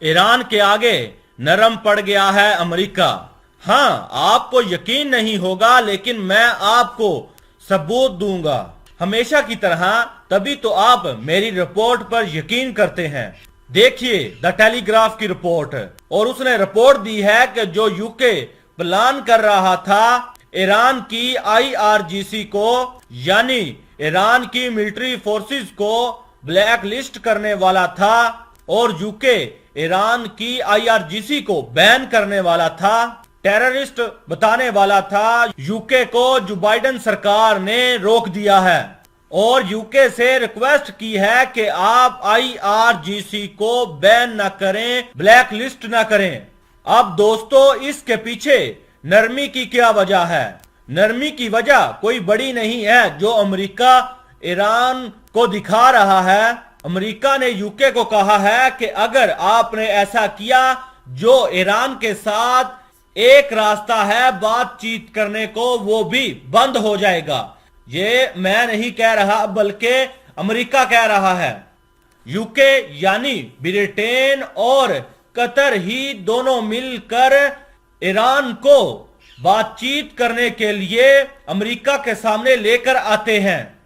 Iran के आगे नरम पड़ गया है अमेरिका। हाँ, आपको यकीन नहीं होगा, लेकिन मैं आपको सबूत दूंगा। हमेशा की तरह तभी तो आप मेरी रिपोर्ट पर यकीन करते हैं। देखिए द टेलीग्राफ की रिपोर्ट, और उसने रिपोर्ट दी है कि जो यूके प्लान कर रहा था ईरान की IRGC को, यानी ईरान की मिलिट्री फोर्सेस को ब्लैक लिस्ट करने वाला था, और यूके ईरान की IRGC को बैन करने वाला था, टेररिस्ट बताने वाला था। यूके को जो बाइडेन सरकार ने रोक दिया है और यूके से रिक्वेस्ट की है कि आप IRGC को बैन ना करें, ब्लैक लिस्ट ना करें। अब दोस्तों, इसके पीछे नरमी की क्या वजह है? नरमी की वजह कोई बड़ी नहीं है जो अमेरिका ईरान को दिखा रहा है। अमेरिका ने यूके को कहा है कि अगर आपने ऐसा किया, जो ईरान के साथ एक रास्ता है बातचीत करने को, वो भी बंद हो जाएगा। ये मैं नहीं कह रहा, बल्कि अमेरिका कह रहा है। यूके यानी ब्रिटेन और कतर ही दोनों मिलकर ईरान को बातचीत करने के लिए अमेरिका के सामने लेकर आते हैं।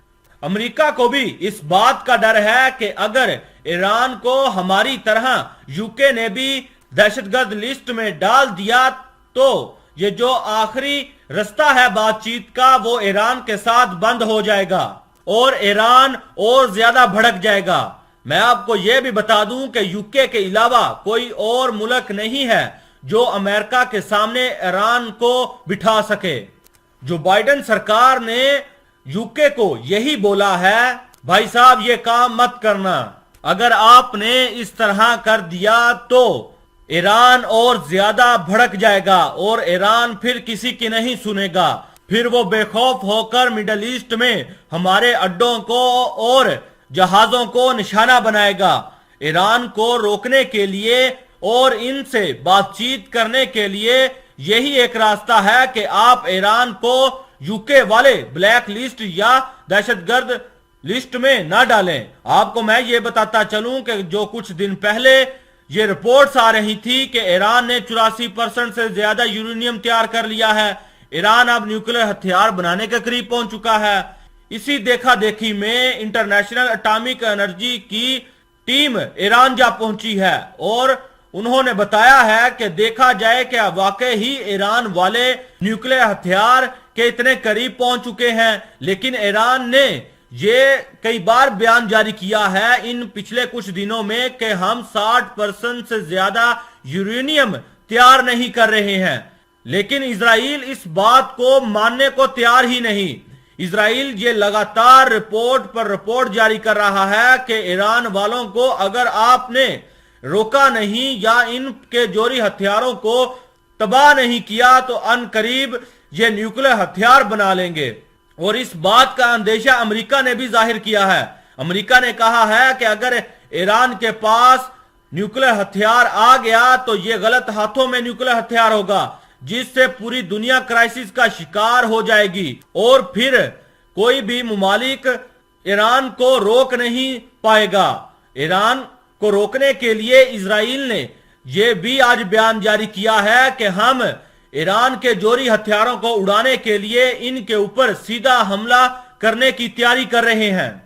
अमेरिका को भी इस बात का डर है कि अगर ईरान को हमारी तरह यूके ने भी दहशतगर्द लिस्ट में डाल दिया, तो ये जो आखिरी रास्ता है बातचीत का, वो ईरान के साथ बंद हो जाएगा और ईरान और ज्यादा भड़क जाएगा। मैं आपको यह भी बता दूं कि यूके के अलावा कोई और मुल्क नहीं है जो अमेरिका के सामने ईरान को बिठा सके। जो बाइडेन सरकार ने यूके को यही बोला है, भाई साहब ये काम मत करना, अगर आपने इस तरह कर दिया तो ईरान और ज्यादा भड़क जाएगा और ईरान फिर किसी की नहीं सुनेगा। फिर वो बेखौफ होकर मिडल ईस्ट में हमारे अड्डों को और जहाजों को निशाना बनाएगा। ईरान को रोकने के लिए और इनसे बातचीत करने के लिए यही एक रास्ता है कि आप ईरान को यूके वाले ब्लैक लिस्ट या दहशतगर्द लिस्ट में ना डालें। आपको मैं ये बताता चलूं कि जो कुछ दिन पहले ये रिपोर्ट्स आ रही थी कि ईरान ने 84% से ज्यादा यूरेनियम तैयार कर लिया है। ईरान अब न्यूक्लियर हथियार बनाने के करीब पहुंच चुका है। इसी देखा देखी में इंटरनेशनल एटॉमिक एनर्जी की टीम ईरान जा पहुंची है और उन्होंने बताया है कि देखा जाए कि वाकई ही ईरान वाले न्यूक्लियर हथियार के इतने करीब पहुंच चुके हैं। लेकिन ईरान ने ये कई बार बयान जारी किया है इन पिछले कुछ दिनों में कि हम 60% से ज्यादा यूरेनियम तैयार नहीं कर रहे हैं। लेकिन इजराइल इस बात को मानने को तैयार ही नहीं। इजराइल ये लगातार रिपोर्ट पर रिपोर्ट जारी कर रहा है कि ईरान वालों को अगर आपने रोका नहीं या इनके जोरी हथियारों को तबाह नहीं किया तो अनकरीब ये न्यूक्लियर हथियार बना लेंगे। और इस बात का अंदेशा अमेरिका ने भी जाहिर किया है। अमेरिका ने कहा है कि अगर ईरान के पास न्यूक्लियर हथियार आ गया तो ये गलत हाथों में न्यूक्लियर हथियार होगा, जिससे पूरी दुनिया क्राइसिस का शिकार हो जाएगी और फिर कोई भी मुमालिक ईरान को रोक नहीं पाएगा। ईरान को रोकने के लिए इजराइल ने यह भी आज बयान जारी किया है कि हम ईरान के जोरी हथियारों को उड़ाने के लिए इनके ऊपर सीधा हमला करने की तैयारी कर रहे हैं।